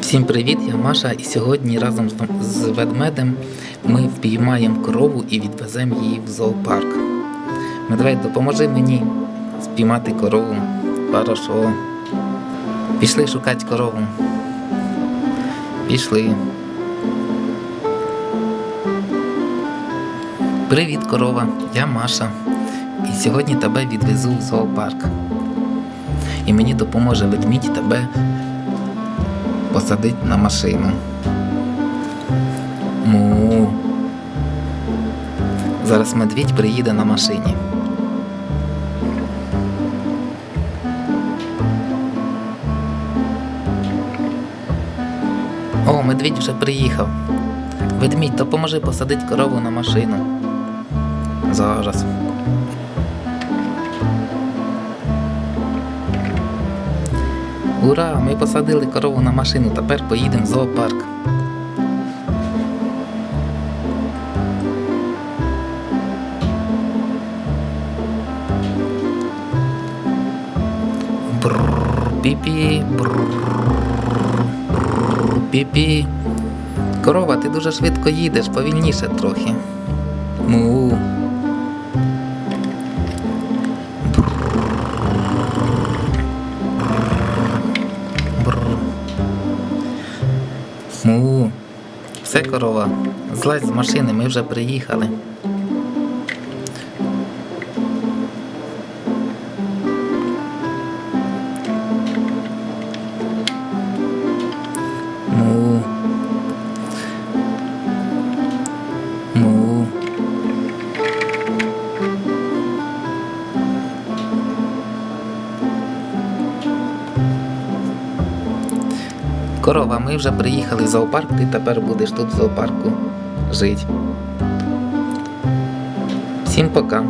Всім привіт, я Маша, і сьогодні разом з ведмедем ми впіймаємо корову і відвеземо її в зоопарк. Медведь, допоможи мені спіймати корову. Хорошо. Пішли шукати корову. Пішли. Привіт, корова, я Маша. І сьогодні тебе відвезу в зоопарк. І мені допоможе ведмідь тебе посадить на машину. Му. Зараз медвідь приїде на машині. О, медвідь вже приїхав. Ведмідь, допоможи посадити корову на машину. Зараз. Ура! Ми посадили корову на машину, тепер поїдемо в зоопарк. Бррр, пі-пі, бррр, бррр, пі-пі. Корова, ти дуже швидко їдеш, повільніше трохи. Му. Му. Все, корова, злазь з машини, ми вже приїхали. Му. Му. Корова, ми вже приїхали в зоопарк, ти тепер будеш тут в зоопарку жити. Всім пока.